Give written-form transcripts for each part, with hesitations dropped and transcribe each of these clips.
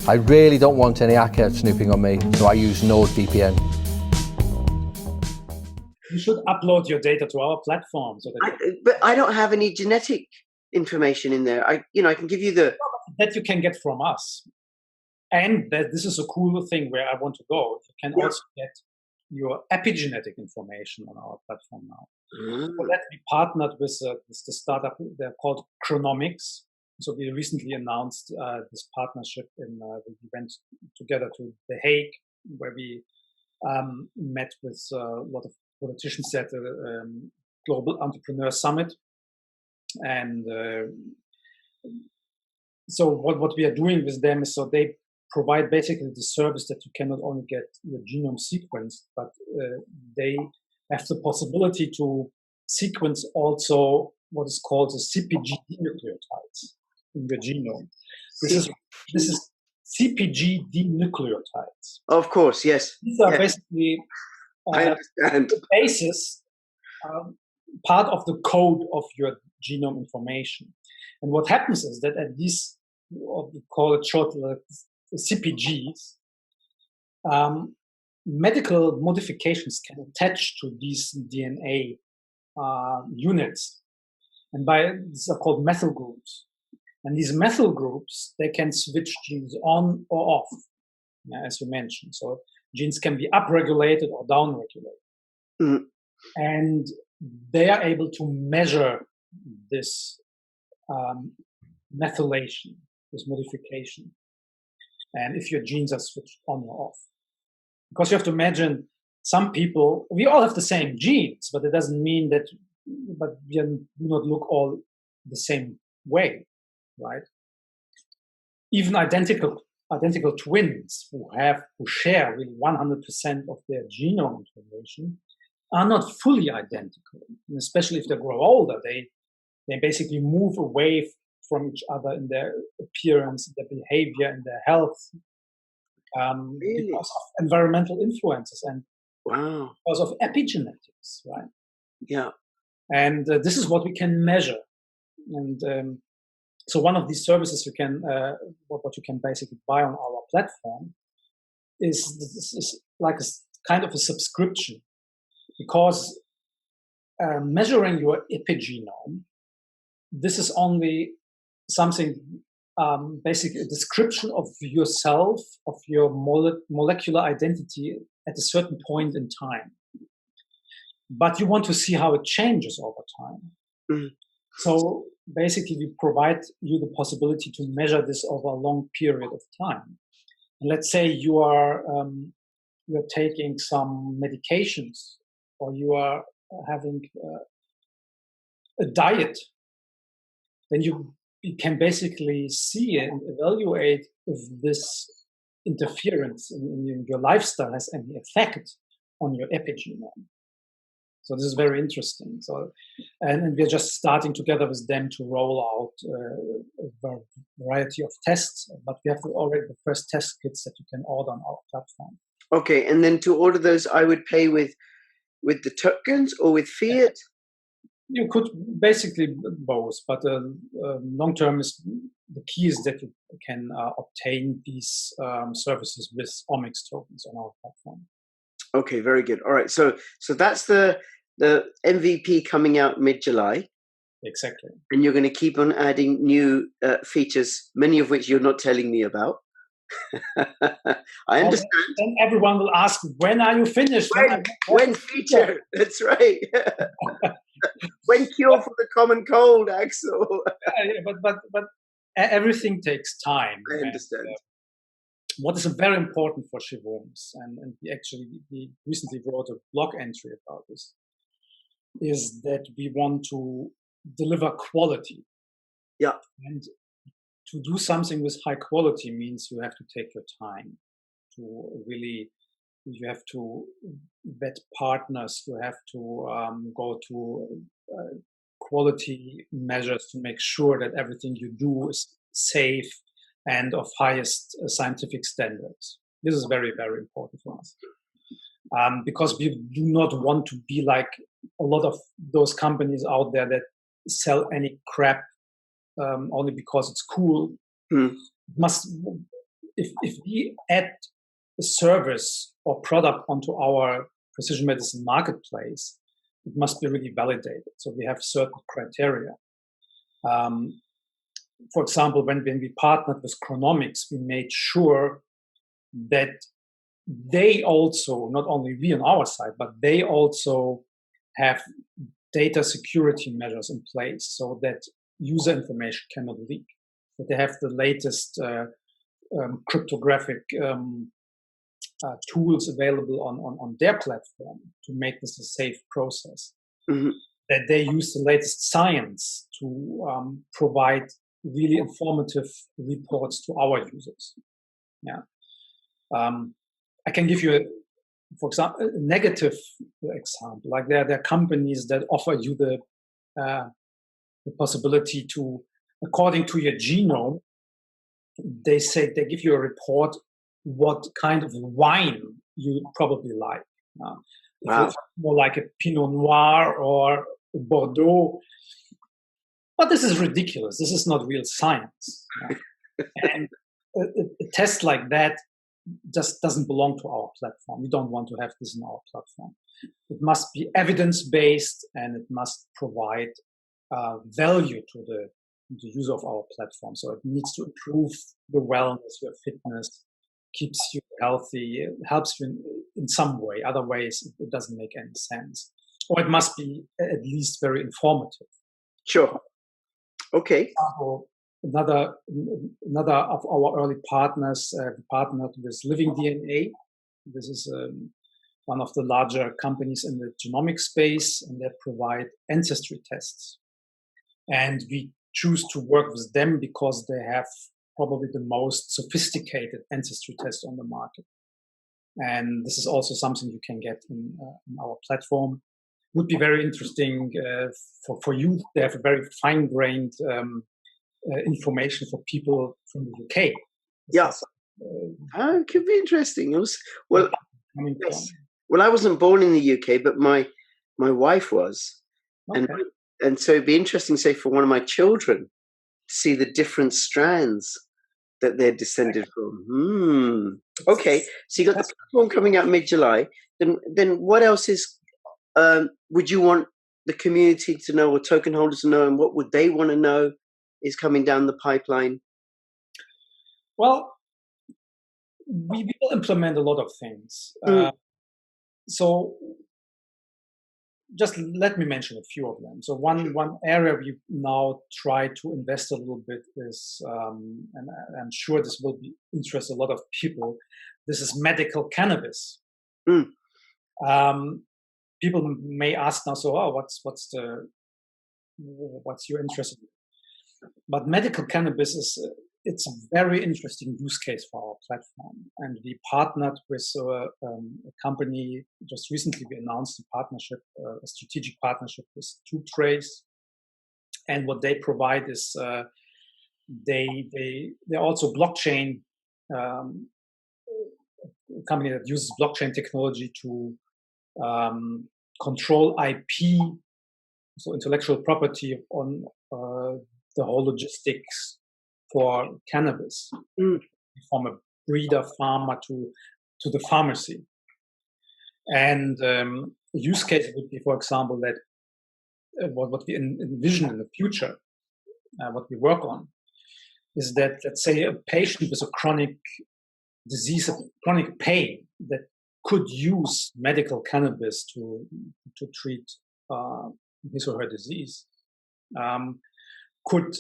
I really don't want any hacker snooping on me, so I use NordVPN. You should upload your data to our platform. So but I don't have any genetic information in there. I can give you that you can get from us. And that this is a cool thing where I want to go. You can also get your epigenetic information on our platform now. For that, we partnered with the startup. They're called Chronomics. So we recently announced this partnership. We went together to The Hague, where we met with a lot of politicians at the Global Entrepreneur Summit. And so what we are doing with them is, so they provide basically the service that you can not only get your genome sequenced, but they have the possibility to sequence also what is called the CpG nucleotides in your genome. This is CpG nucleotides. Of course, yes. These are basically I understand. the basis, part of the code of your genome information. And what happens is that at these, what we call it short CpGs, medical modifications can attach to these DNA units, and these are called methyl groups. And these methyl groups, they can switch genes on or off, as you mentioned. So genes can be upregulated or downregulated, and they are able to measure this methylation, this modification, and if your genes are switched on or off. Because you have to imagine, some people, we all have the same genes, but it doesn't mean that, but we do not look all the same way, right? Even identical twins who share really 100% of their genome information are not fully identical. And especially if they grow older, they basically move away from each other in their appearance, their behavior, and their health, Really? because of environmental influences and because of epigenetics, right? Yeah. And this is what we can measure. And so one of these services you can, what you can basically buy on our platform is like a kind of a subscription, because measuring your epigenome, this is only something, basically a description of yourself, of your molecular identity at a certain point in time. But you want to see how it changes over time. So basically we provide you the possibility to measure this over a long period of time. And let's say you're taking some medications, or you are having a diet, then you can basically see and evaluate if this interference in your lifestyle has any effect on your epigenome. So this is very interesting. So, and we're just starting together with them to roll out a variety of tests, but we have already the first test kits that you can order on our platform. Okay, and then to order those, I would pay with the tokens or with fiat? You could basically both, but long term is the key is that you can obtain these services with Omics tokens on our platform. Okay, very good. All right, so that's the MVP coming out mid-July. Exactly. And you're going to keep on adding new features, many of which you're not telling me about. I understand. Then everyone will ask, when are you finished? When feature? That's right. When cure for the common cold, Axel? but everything takes time. I understand. And, what is very important for Shivom, and we recently wrote a blog entry about this, is that we want to deliver quality. Yeah. And to do something with high quality means you have to take your time to really, you have to vet partners, you have to go to quality measures to make sure that everything you do is safe and of highest scientific standards. This is very, very important for us. Because we do not want to be like a lot of those companies out there that sell any crap only because it's cool. if we add a service or product onto our precision medicine marketplace, it must be really validated. So we have certain criteria. For example, when we partnered with Chronomics, we made sure that they also, not only we on our side, but they also have data security measures in place so that user information cannot leak. That they have the latest cryptographic tools available on their platform to make this a safe process. Mm-hmm. That they use the latest science to provide really informative reports to our users. Yeah. I can give you, for example, a negative example. Like there are companies that offer you the possibility to, according to your genome, they give you a report what kind of wine you probably like. Wow. If it's more like a Pinot Noir or a Bordeaux. But this is ridiculous. This is not real science. And a test like that just doesn't belong to our platform. We don't want to have this in our platform. It must be evidence-based, and it must provide value to the user of our platform. So it needs to improve your wellness, your fitness, keeps you healthy, helps you in some way. Other ways, it doesn't make any sense. Or it must be at least very informative. Sure. Okay. Another of our early partners partnered with Living DNA. This is one of the larger companies in the genomic space, and they provide ancestry tests. And we choose to work with them because they have probably the most sophisticated ancestry test on the market. And this is also something you can get in our platform. Would be very interesting for you. They have a very fine-grained information for people from the UK. Yeah. It could be interesting. Yes. Well, I wasn't born in the UK, but my wife was. Okay. And so it'd be interesting, say, for one of my children to see the different strands that they're descended from. Okay. So you got the platform coming out mid-July. Then what else is would you want the community to know, or token holders to know, and what would they want to know is coming down the pipeline? Well, we will implement a lot of things. So just let me mention a few of them. So one area we now try to invest a little bit is, and I'm sure this will interest a lot of people, this is medical cannabis. People may ask now, so what's your interest in? But medical cannabis it's a very interesting use case for our platform, and we partnered with a company. Just recently, we announced a strategic partnership with Tubebuddy, and what they provide is they're also blockchain company that uses blockchain technology to control IP, so intellectual property on the whole logistics for cannabis, from a breeder farmer to the pharmacy. And a use case would be, for example, that what we envision in the future, what we work on, is that, let's say, a patient with a chronic disease, chronic pain, that could use medical cannabis to treat his or her disease, could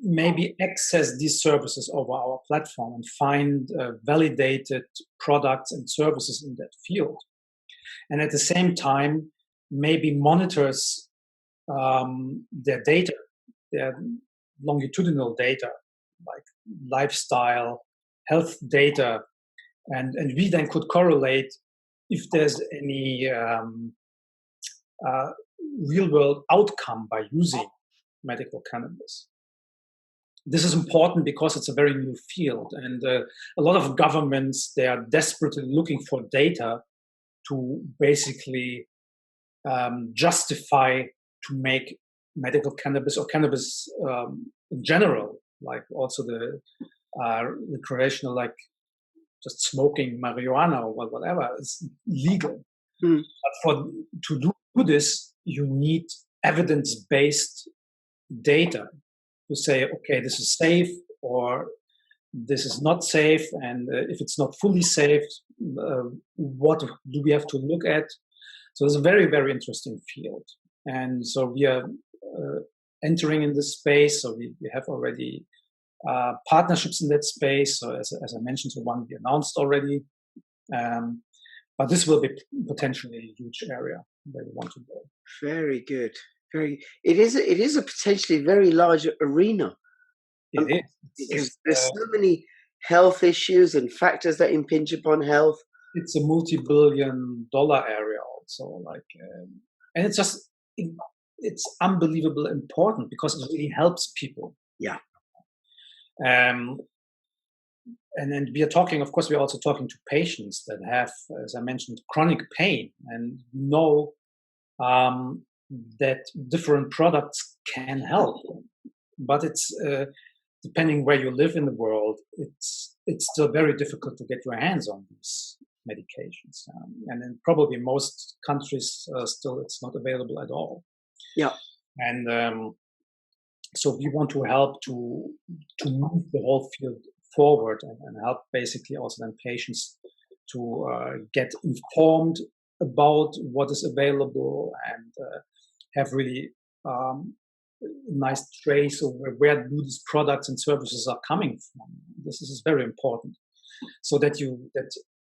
maybe access these services over our platform and find validated products and services in that field. And at the same time, maybe monitors their data, their longitudinal data, like lifestyle, health data, and we then could correlate if there's any real-world outcome by using medical cannabis. This is important because it's a very new field, and a lot of governments, they are desperately looking for data to basically justify to make medical cannabis or cannabis in general, like also the recreational, like just smoking marijuana or whatever is legal. Mm. But to do this, you need evidence-based data to say, okay, this is safe or this is not safe, and if it's not fully safe, what do we have to look at? So it's a very, very interesting field. And so we are entering in this space. So we have already partnerships in that space. So as I mentioned, the one we announced already. But this will be potentially a huge area where we want to go. Very good. It is a potentially very large arena. It is. Because there's so many health issues and factors that impinge upon health. It's a multi-billion-dollar area also, and it's just it's unbelievably important because it really helps people. Yeah. And then we are talking, of course, we're also talking to patients that have, as I mentioned, chronic pain, and know that different products can help. But it's depending where you live in the world, it's still very difficult to get your hands on these medications, and in probably most countries still it's not available at all. Yeah, and so we want to help to move the whole field forward and help basically also then patients to get informed about what is available and have really nice trace of where do these products and services are coming from. This is very important, so that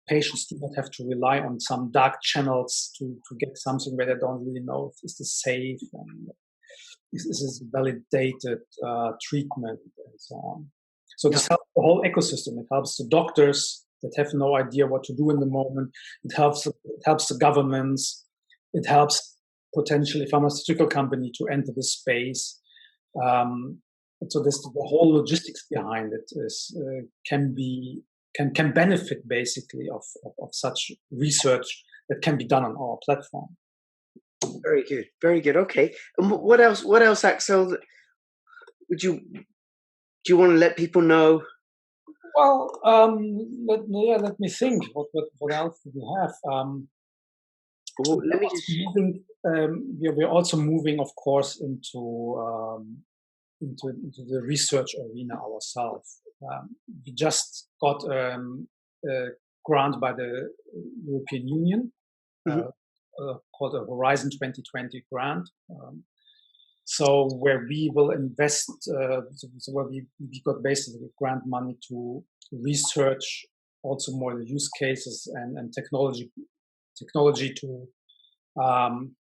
patients do not have to rely on some dark channels to get something where they don't really know if this is safe and this is validated treatment and so on. So this helps the whole ecosystem. It helps the doctors that have no idea what to do in the moment. It helps the governments. It helps potentially pharmaceutical company to enter the space. So this, the whole logistics behind it is can benefit basically of such research that can be done on our platform. Very good, very good. Okay, and what else, Axel? Do you want to let people know? Well, let me think. What else do we have? Let me just. We're also moving, of course, into the research arena ourselves. We just got a grant by the European Union called a Horizon 2020 grant. So where we will invest, so where we got basically grant money to research also more the use cases and technology to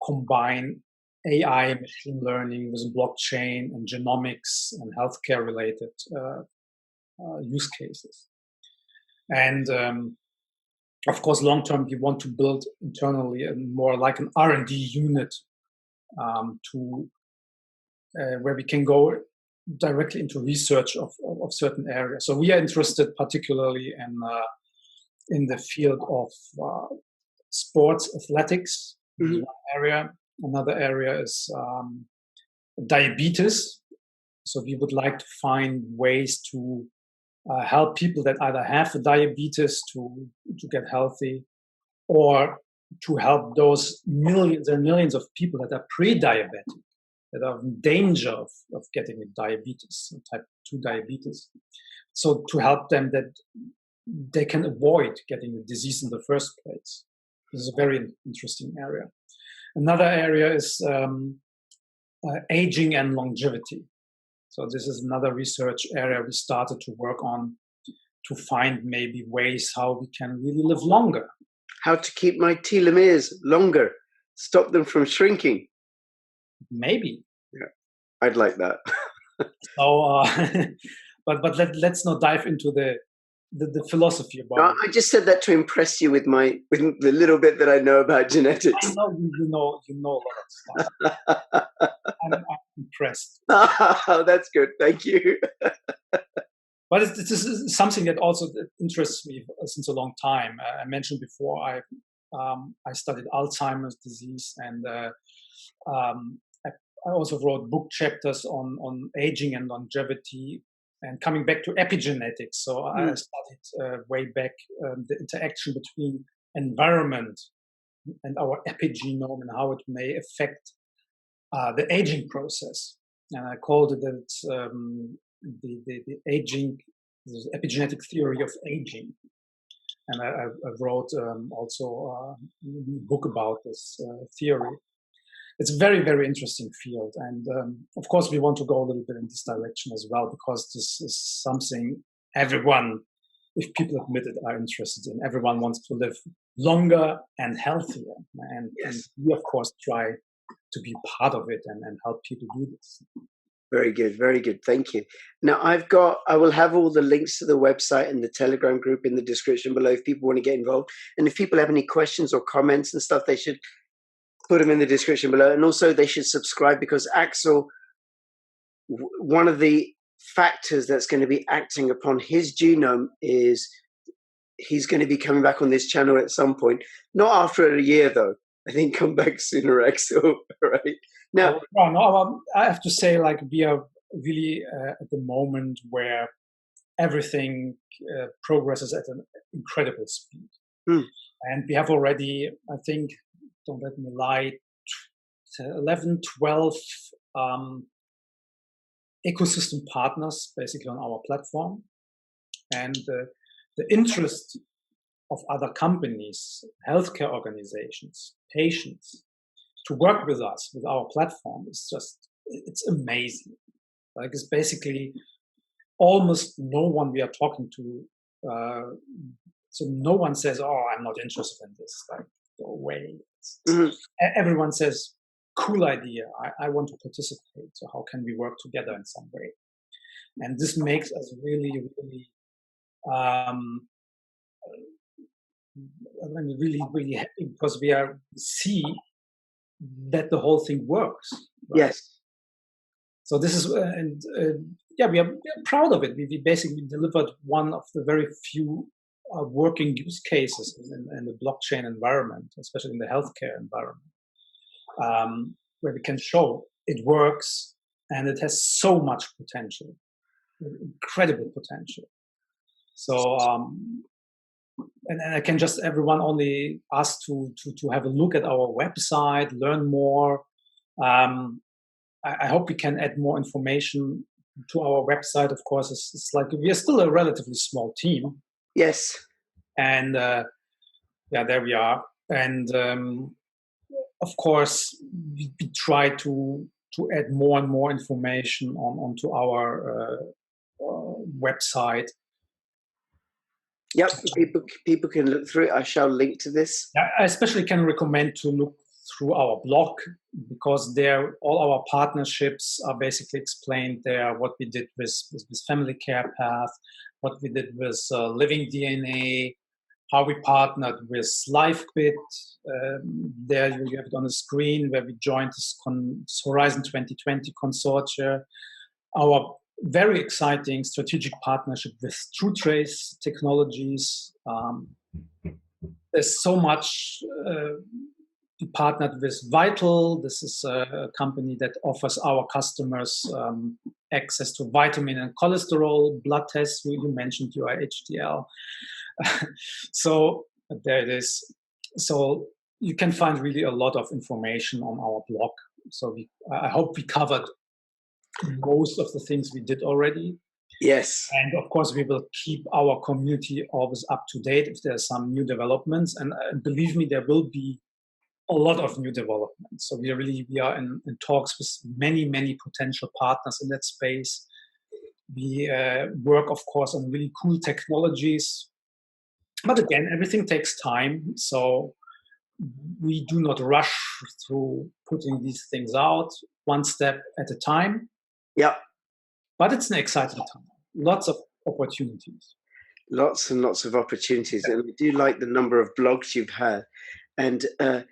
combine AI, machine learning with blockchain and genomics and healthcare related use cases. And of course, long term, we want to build internally more like an R&D unit where we can go directly into research of certain areas. So we are interested particularly in the field of sports athletics. One area. Another area is diabetes. So we would like to find ways to help people that either have diabetes to get healthy, or to help those millions and millions of people that are pre-diabetic, that are in danger of getting diabetes, type 2 diabetes. So to help them that they can avoid getting the disease in the first place. This is a very interesting area. Another area is aging and longevity. So this is another research area we started to work on to find maybe ways how we can really live longer. How to keep my telomeres longer, stop them from shrinking. Maybe. Yeah, I'd like that. So, but let's not dive into the philosophy about it. I just said that to impress you with the little bit that I know about genetics. I know you know a lot of stuff. I'm impressed. Oh, that's good. Thank you. But this is something that also interests me since a long time. I mentioned before I studied Alzheimer's disease, and I also wrote book chapters on aging and longevity And coming back to epigenetics, so I studied way back the interaction between environment and our epigenome and how it may affect the aging process. And I called it the aging, the epigenetic theory of aging. And I wrote also a book about this theory. It's a very, very interesting field. And of course, we want to go a little bit in this direction as well, because this is something everyone, if people admit it, are interested in. Everyone wants to live longer and healthier. And we, of course, try to be part of it and help people do this. Very good, very good. Thank you. Now I will have all the links to the website and the Telegram group in the description below if people want to get involved. And if people have any questions or comments and stuff, they should put them in the description below. And also they should subscribe, because Axel, one of the factors that's going to be acting upon his genome is he's going to be coming back on this channel at some point. Not after a year though. I think come back sooner, Axel. Right? Now, I have to say, like, we are really at the moment where everything progresses at an incredible speed. And we have already, I think, don't let me lie, 11, 12 ecosystem partners basically on our platform. And the interest of other companies, healthcare organizations, patients, to work with us, with our platform, is just, it's amazing. Like, it's basically almost no one we are talking to. So no one says, "Oh, I'm not interested in this." Like, go away. Everyone says, "Cool idea. I want to participate. So how can we work together in some way?" And this makes us really, really, really happy, because we see that the whole thing works. Right? Yes. So this is, we are proud of it. We basically delivered one of the very few working use cases in the blockchain environment, especially in the healthcare environment, where we can show it works and it has so much potential, incredible potential. So, and I can just everyone only ask to have a look at our website, learn more. I hope we can add more information to our website. Of course, it's like we are still a relatively small team. Yes. And there we are. And of course, we try to add more and more information onto our website. Yep, people can look through it. I shall link to this. I especially can recommend to look through our blog, because there all our partnerships are basically explained there. What we did with Family Care Path, what we did with Living DNA, how we partnered with LifeBit. There you have it on the screen, where we joined this Horizon 2020 consortia. Our very exciting strategic partnership with TrueTrace Technologies. There's so much. We partnered with Vital. This is a company that offers our customers access to vitamin and cholesterol blood tests. You mentioned your HDL. So there it is. So you can find really a lot of information on our blog. So I hope we covered most of the things we did already. Yes. And of course, we will keep our community always up to date if there's some new developments. And believe me, there will be a lot of new developments. So we are in talks with many, many potential partners in that space. We work, of course, on really cool technologies. But again, everything takes time. So we do not rush through putting these things out, one step at a time. Yeah. But it's an exciting time. Lots of opportunities. Lots and lots of opportunities. And we do like the number of blogs you've had. And are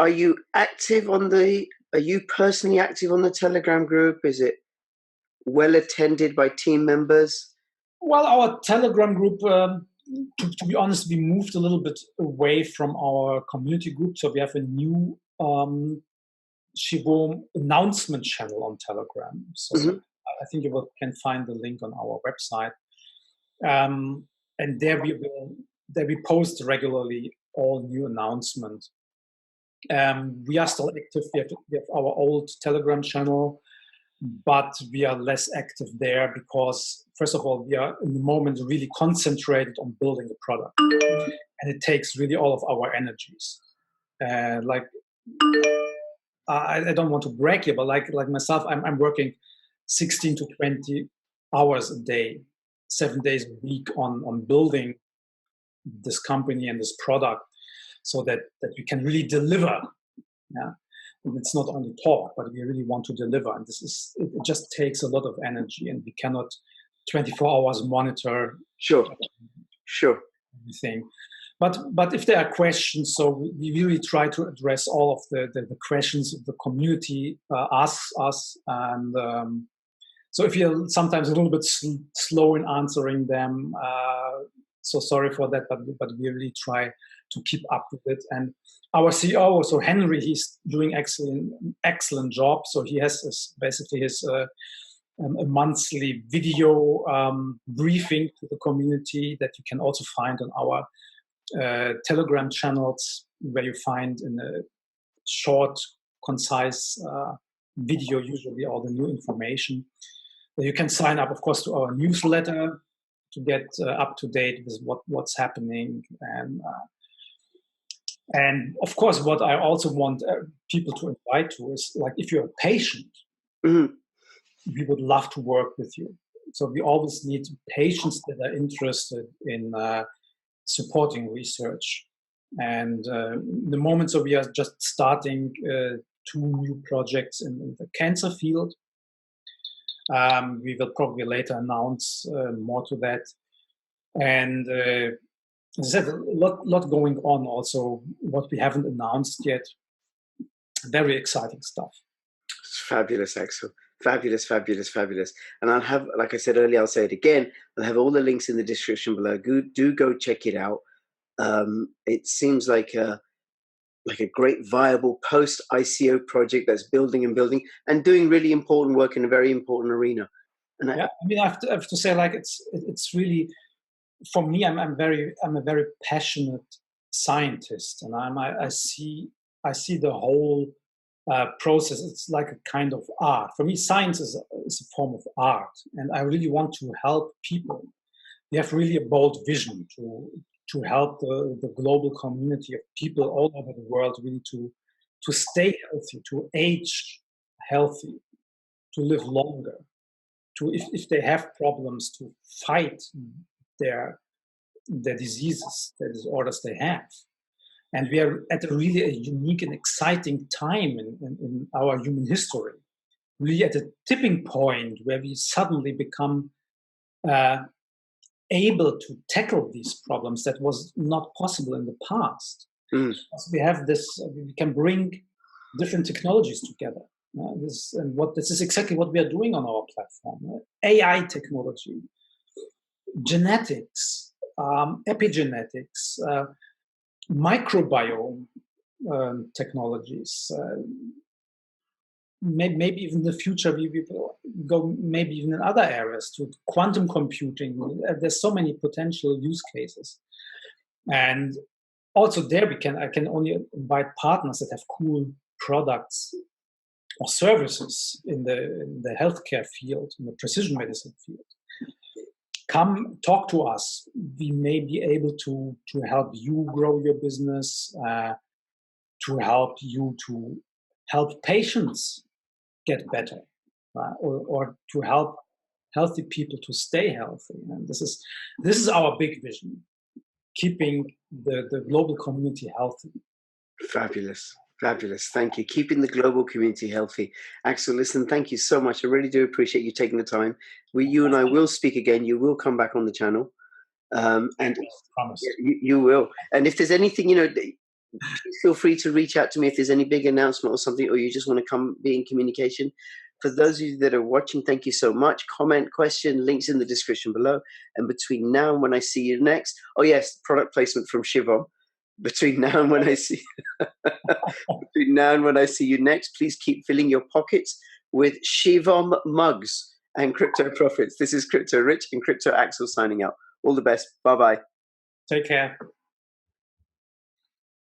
you active are you personally active on the Telegram group? Is it well attended by team members? Well, our Telegram group, to be honest, we moved a little bit away from our community group. So we have a new Shivom announcement channel on Telegram. So I think you can find the link on our website. And there we post regularly all new announcements. We are still active. We have our old Telegram channel, but we are less active there because, first of all, we are in the moment really concentrated on building the product, and it takes really all of our energies. I don't want to brag here, but like myself, I'm working 16 to 20 hours a day, 7 days a week on building this company and this product, so that we can really deliver. Yeah, and it's not only talk, but we really want to deliver. And it just takes a lot of energy, and we cannot 24 hours monitor. Sure. Everything. But if there are questions, so we really try to address all of the questions the community asks us, and so if you're sometimes a little bit slow in answering them, so sorry for that, but we really try to keep up with it. And our CEO, so Henry, he's doing excellent job. So he has basically his a monthly video briefing to the community that you can also find on our Telegram channels, where you find in a short, concise video usually all the new information. You can sign up, of course, to our newsletter to get up to date with what's happening. And of course, what I also want people to invite to is, like, if you're a patient, we would love to work with you. So we always need patients that are interested in supporting research. And the moment, so we are just starting 2 new projects in the cancer field. We will probably later announce more to that. And as I said, a lot going on also, what we haven't announced yet. Very exciting stuff. It's fabulous, Axel. Fabulous. And I'll have, like I said earlier, I'll say it again, I'll have all the links in the description below. Do go check it out. It seems like a great viable post-ICO project that's building and doing really important work in a very important arena. And I mean, I have to say, like, it's really, for me, I'm a very passionate scientist, and I see the whole process. It's like a kind of art. For me, science is a form of art, and I really want to help people. We have really a bold vision to help the global community of people all over the world really to stay healthy, to age healthy, to live longer, to if they have problems, to fight their diseases, the disorders they have. And we are at a unique and exciting time in our human history, really at a tipping point where we suddenly become able to tackle these problems that was not possible in the past. We have this, we can bring different technologies together. This is exactly what we are doing on our platform. AI technology, genetics, epigenetics, microbiome technologies. Maybe even in the future we will go maybe even in other areas to quantum computing. There's so many potential use cases, and also there I can only invite partners that have cool products or services in the healthcare field, in the precision medicine field. Come talk to us. We may be able to help you grow your business, to help you to help patients get better, or to help healthy people to stay healthy. And this is our big vision: keeping the global community healthy. Fabulous. Thank you. Keeping the global community healthy. Axel, listen, thank you so much. I really do appreciate you taking the time. You and I will speak again. You will come back on the channel. And you will. And if there's anything, please feel free to reach out to me if there's any big announcement or something, or you just want to come be in communication. For those of you that are watching, thank you so much. Comment, question, links in the description below. And between now and when I see you next, oh yes, product placement from Shivom. Between now and when I see you next, please keep filling your pockets with Shivom mugs and crypto profits. This is Crypto Rich and Crypto Axel signing out. All the best. Bye-bye. Take care.